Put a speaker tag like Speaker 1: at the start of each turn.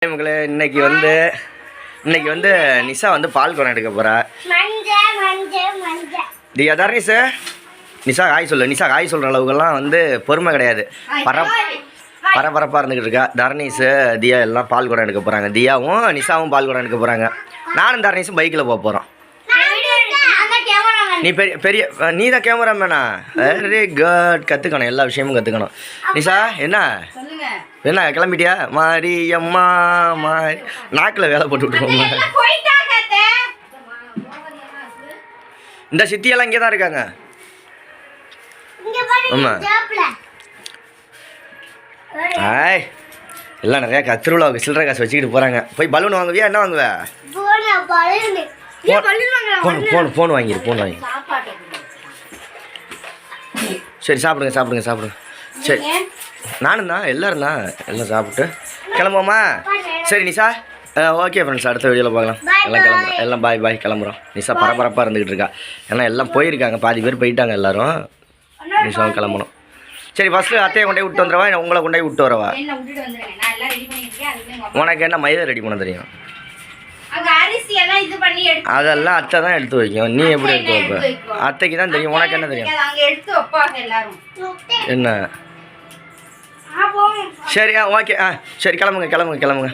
Speaker 1: மக்களே இன்னைக்கு வந்து நிஷா வந்து பால் குடம் எடுக்க போறா. தியா தர்னிஸ் நிஷா காய் சொல்லு. நிஷா காய் சொல்கிற அளவுக்குலாம் வந்து பொறுமை கிடையாது. பரபரப்பாக இருந்துக்கிட்டு இருக்கா. தர்னிஸ் தியா எல்லாம் பால் குடம் எடுக்க போகிறாங்க. தியாவும் நிஷாவும் பால் குடம் எடுக்க போகிறாங்க. நானும் தர்னிஸும் பைக்கில் போக போகிறோம். நீ நீ தான் கேமராமேனா? Very good. கற்றுக்கணும், எல்லா விஷயமும் கற்றுக்கணும். நிஷா என்ன கிளம்பிட்டியா? மாறி அம்மா மாறி நாக்கில் வேலை போட்டு விட்டுருவோம். இந்த சித்தியெல்லாம் இங்கே தான் இருக்காங்க. ஆமாம் ஆய் எல்லாம் நிறையா திருவிழாவுக்கு சில்லறை காசு வச்சுக்கிட்டு போகிறாங்க. போய் பலூன் வாங்குவியா? என்ன வாங்குவ? ஃபோன் வாங்கிடு. சரி சாப்பிடுங்க. சரி நானும் தான் எல்லோரும் தான் எல்லாம் சாப்பிட்டு கிளம்புவோமா? சரி நிஷா ஓகே ஃப்ரெண்ட்ஸ், அடுத்த வீடியோவில் பார்க்கலாம். எல்லாம் கிளம்புறோம். எல்லாம் பாய் கிளம்புறோம். நிஷா பரபரப்பாக இருந்துக்கிட்டு இருக்கா. ஏன்னா எல்லாம் போயிருக்காங்க, பாதி பேர் போயிட்டாங்க எல்லோரும். நிஷாவும் கிளம்பணும். சரி ஃபஸ்ட்டு அத்தையை கொண்டே விட்டு வந்துடுவா, உங்களை கொண்டே விட்டு வரவா? உனக்கு என்ன மைதா ரெடி பண்ண தெரியும்? அதெல்லாம் அத்தை தான் எடுத்து வைக்கும். நீ எப்படி எடுத்து வைப்ப? அத்தைக்கு தான் தெரியும். உனக்கு என்ன தெரியும்? என்ன சரி ஓகே சரி கிளம்புங்க.